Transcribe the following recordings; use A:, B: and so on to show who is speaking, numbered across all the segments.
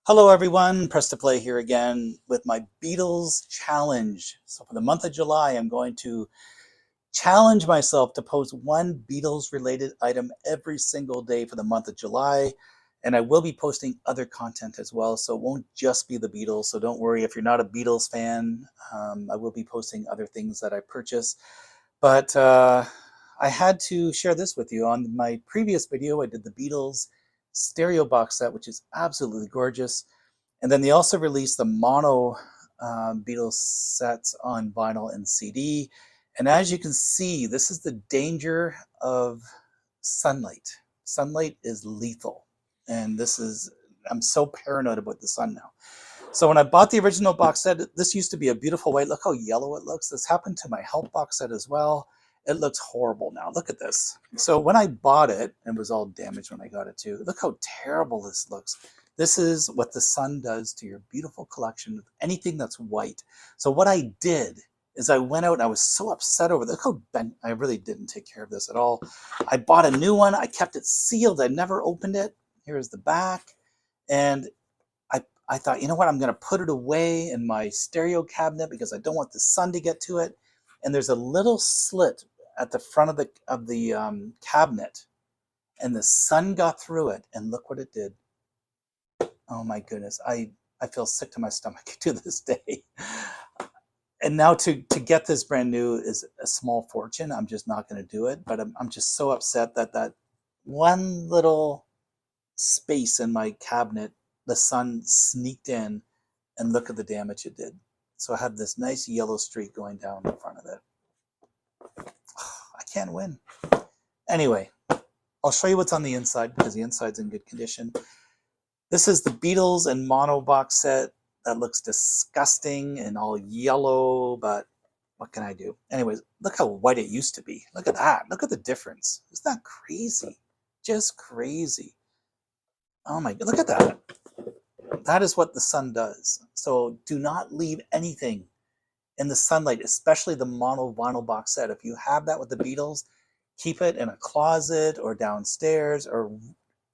A: Hello everyone, Press to Play here again with my Beatles challenge. So for the month of July, I'm going to challenge myself to post one Beatles related item every single day for the month of July. And I will be posting other content as well, so it won't just be the Beatles. So don't worry if you're not a Beatles fan. I will be posting other things that I purchase. But I had to share this with you. On my previous video, I did the Beatles stereo box set, which is absolutely gorgeous. And then they also released the mono Beatles sets on vinyl and CD. And as you can see, this is the danger of sunlight. Sunlight is lethal. And I'm so paranoid about the sun now. So when I bought the original box set, this used to be a beautiful white. Look how yellow it looks. This happened to my Help box set as well. It looks horrible now. Look at this. So when I bought it, it was all damaged when I got it too. Look how terrible this looks. This is what the sun does to your beautiful collection of anything that's white. So what I did is I went out and I was so upset over this. Look how bent, I really didn't take care of this at all. I bought a new one. I kept it sealed. I never opened it. Here's the back. And I thought, you know what, I'm going to put it away in my stereo cabinet because I don't want the sun to get to it. And there's a little slit at the front of the cabinet, and the sun got through it, and look what it did. Oh my goodness, I feel sick to my stomach to this day. And now to get this brand new is a small fortune. I'm just not going to do it, but I'm just so upset that that one little space in my cabinet, the sun sneaked in, and look at the damage it did. So I have this nice yellow streak going down the front of it. I can't win. Anyway, I'll show you what's on the inside because the inside's in good condition. This is the Beatles and mono box set. That looks disgusting and all yellow, but what can I do? Anyways, look how white it used to be. Look at that. Look at the difference. Isn't that crazy? Just crazy. Oh my God, look at that. That is what the sun does. So do not leave anything in the sunlight, especially the mono vinyl box set. If you have that with the Beatles, keep it in a closet or downstairs or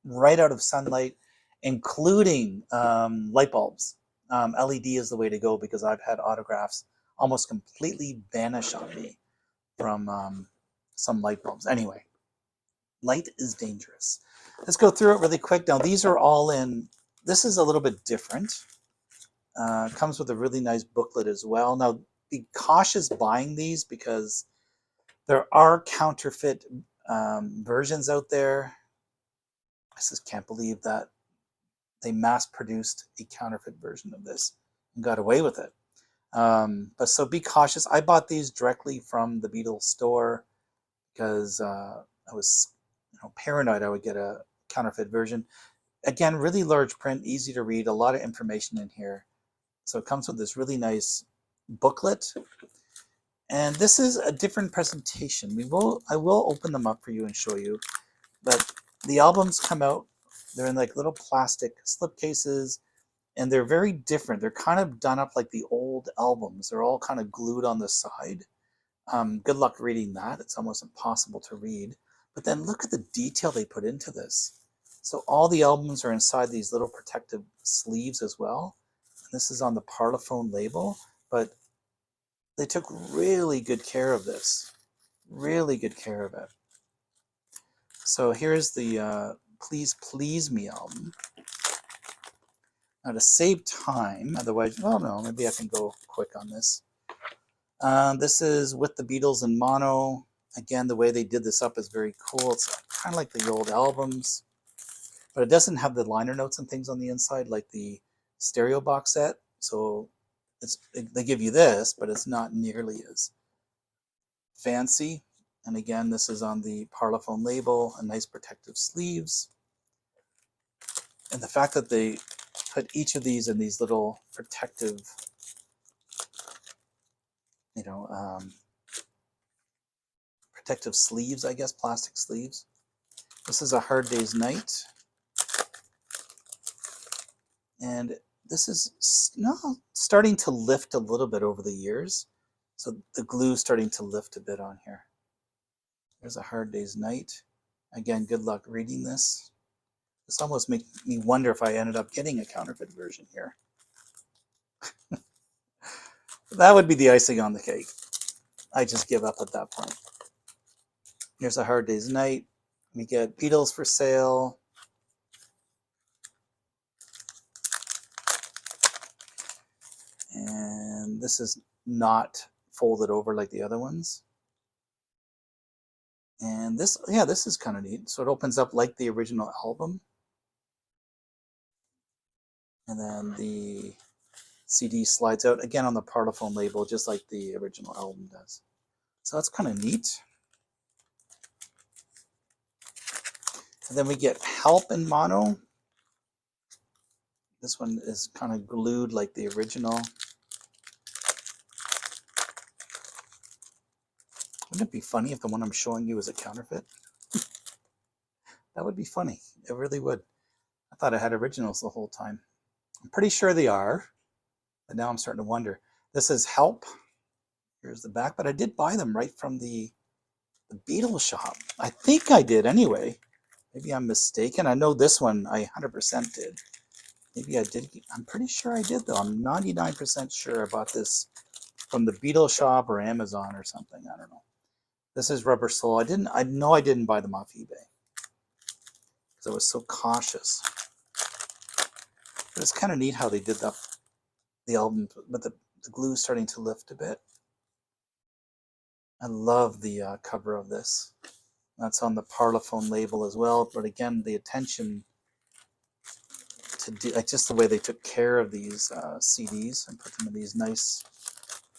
A: right out of sunlight, including light bulbs. LED is the way to go because I've had autographs almost completely vanish on me from some light bulbs. Anyway, light is dangerous. Let's go through it really quick. Now, these are all in, this is a little bit different. Comes with a really nice booklet as well. Now, be cautious buying these because there are counterfeit versions out there. I just can't believe that they mass-produced a counterfeit version of this and got away with it. But so be cautious. I bought these directly from the Beatles store because I was paranoid I would get a counterfeit version. Again, really large print, easy to read, a lot of information in here. So it comes with this really nice booklet. And this is a different presentation. I will open them up for you and show you. But the albums come out, they're in like little plastic slipcases, and they're very different. They're kind of done up like the old albums. They're all kind of glued on the side. Good luck reading that. It's almost impossible to read. But then look at the detail they put into this. So all the albums are inside these little protective sleeves as well. And this is on the Parlophone label, but they took really good care of this. Really good care of it. So here's the Please Please Me album. Now to save time, otherwise, oh no, maybe I can go quick on this. This is with the Beatles in mono. Again, the way they did this up is very cool. It's kind of like the old albums, but it doesn't have the liner notes and things on the inside like the stereo box set. So they give you this, but it's not nearly as fancy. And again, this is on the Parlophone label, a nice protective sleeves. And the fact that they put each of these in these little protective, protective sleeves, I guess, plastic sleeves. This is A Hard Day's Night. And this is now starting to lift a little bit over the years. So the glue's starting to lift a bit on here. There's A Hard Day's Night. Again, good luck reading this. This almost makes me wonder if I ended up getting a counterfeit version here. That would be the icing on the cake. I just give up at that point. Here's A Hard Day's Night. We get Beatles for Sale. And this is not folded over like the other ones. And this, yeah, this is kind of neat. So it opens up like the original album. And then the CD slides out again on the Parlophone label, just like the original album does. So that's kind of neat. And then we get Help in mono. This one is kind of glued like the original. Wouldn't it be funny if the one I'm showing you was a counterfeit? That would be funny. It really would. I thought I had originals the whole time. I'm pretty sure they are, but now I'm starting to wonder. This is Help. Here's the back, but I did buy them right from the Beatles shop. I think I did anyway. Maybe I'm mistaken. I know this one I 100% did. Maybe I did. I'm pretty sure I did though. I'm 99% sure I bought this from the Beatles shop or Amazon or something. I don't know. This is Rubber Soul. I know I didn't buy them off eBay because I was so cautious. But it's kind of neat how they did the album, but the glue starting to lift a bit. I love the cover of this. That's on the Parlophone label as well. But again, the attention to like just the way they took care of these CDs and put them in these nice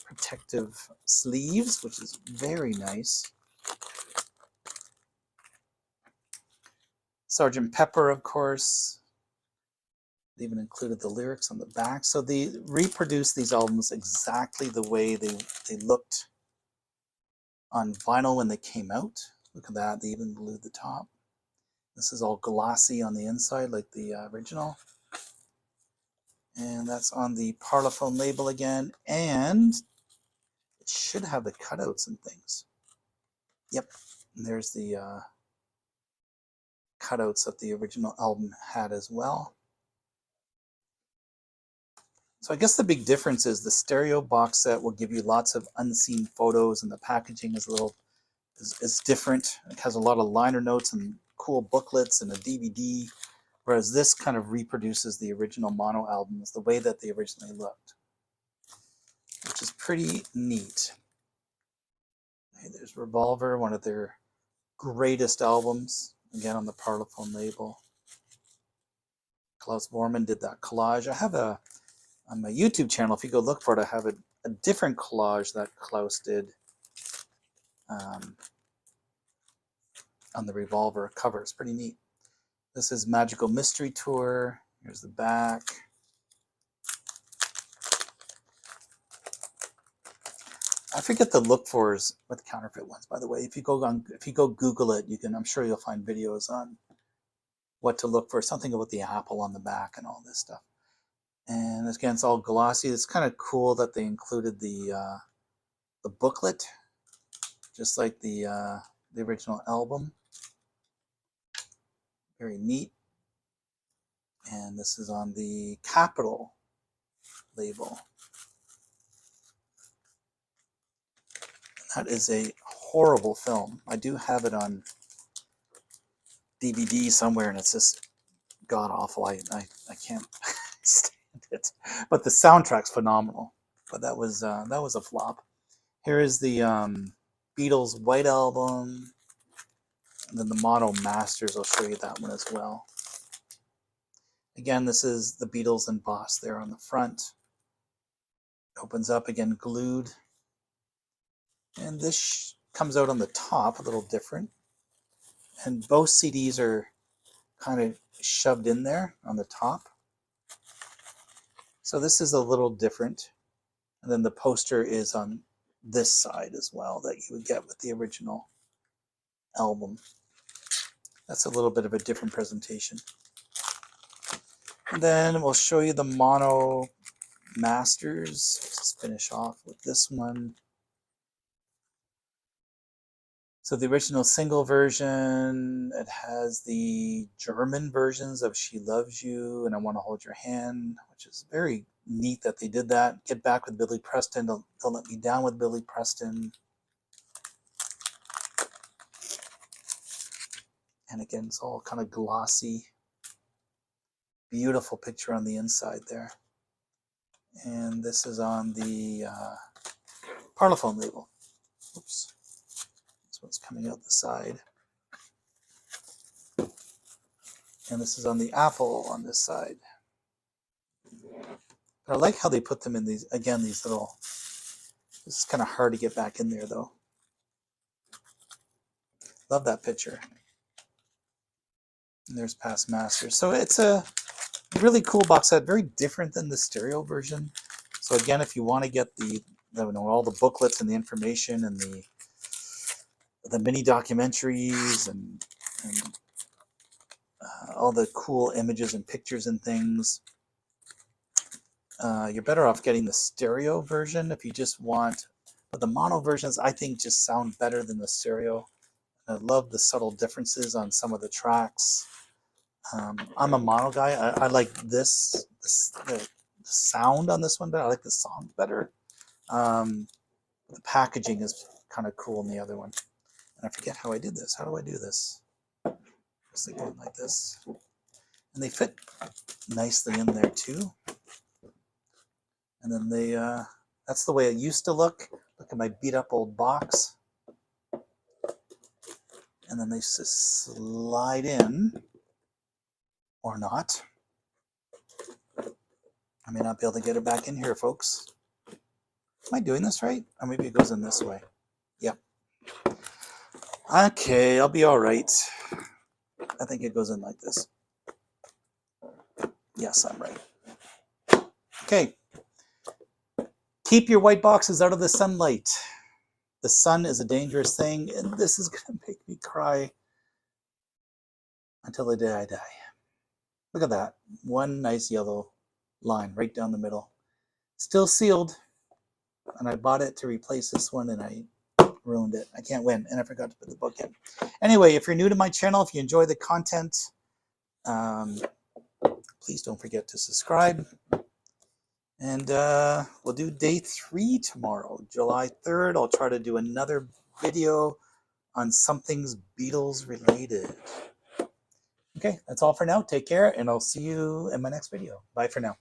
A: protective sleeves, which is very nice. Sgt. Pepper, of course. They even included the lyrics on the back. So they reproduced these albums exactly the way they looked on vinyl when they came out. Look at that. They even glued the top. This is all glossy on the inside like the original. And that's on the Parlophone label again. And it should have the cutouts and things. Yep. And there's the cutouts that the original album had as well. So I guess the big difference is the stereo box set will give you lots of unseen photos, and the packaging is is different. It has a lot of liner notes and cool booklets and a DVD, whereas this kind of reproduces the original mono albums the way that they originally looked, which is pretty neat. Hey, there's Revolver, one of their greatest albums, again on the Parlophone label. Klaus Bormann did that collage. I have on my YouTube channel, if you go look for it, I have a different collage that Klaus did on the Revolver cover. It's pretty neat. This is Magical Mystery Tour. Here's the back. I forget the look fors with counterfeit ones, by the way. If you go Google it, I'm sure you'll find videos on what to look for. Something about the apple on the back and all this stuff. And again, it's all glossy. It's kind of cool that they included the booklet, just like the original album. Very neat. And this is on the Capitol label. That is a horrible film. I do have it on DVD somewhere, and it's just god awful. I can't stand it. But the soundtrack's phenomenal. But that was a flop. Here is the Beatles White Album, and then the Mono Masters. I'll show you that one as well. Again, this is the Beatles embossed there on the front. Opens up again, glued. And this comes out on the top, a little different. And both CDs are kind of shoved in there on the top. So this is a little different. And then the poster is on this side as well that you would get with the original album. That's a little bit of a different presentation. And then we'll show you the Mono Masters. Let's finish off with this one. So the original single version, it has the German versions of She Loves You and I Want to Hold Your Hand, which is very neat that they did that. Get Back with Billy Preston, Don't Let Me Down with Billy Preston. And again, it's all kind of glossy. Beautiful picture on the inside there. And this is on the Parlophone label. Oops. This one's coming out the side. And this is on the Apple on this side. But I like how they put them in these, again, these little, this is kind of hard to get back in there though. Love that picture. And there's Past Masters. So it's a really cool box set, very different than the stereo version. So again, if you want to get the all the booklets and the information and the mini documentaries and all the cool images and pictures and things, you're better off getting the stereo version if you just want. But the mono versions, I think, just sound better than the stereo. I love the subtle differences on some of the tracks. I'm a mono guy. I like the sound on this one better. I like the song better. The packaging is kind of cool in the other one. And I forget how I did this. How do I do this? Just like going like this. And they fit nicely in there too. And then they, that's the way it used to look. Look at my beat up old box. And then they just slide in, or not. I may not be able to get it back in here, folks. Am I doing this right? Or maybe it goes in this way. Yep. Okay, I'll be all right. I think it goes in like this. Yes, I'm right. Okay. Keep your white boxes out of the sunlight. The sun is a dangerous thing, and this is going to make me cry until the day I die. Look at that. One nice yellow line right down the middle. Still sealed, and I bought it to replace this one, and I ruined it. I can't win, and I forgot to put the book in. Anyway, if you're new to my channel, if you enjoy the content, please don't forget to subscribe. And we'll do day 3 tomorrow, July 3rd. I'll try to do another video on something's Beatles related. Okay, that's all for now. Take care, and I'll see you in my next video. Bye for now.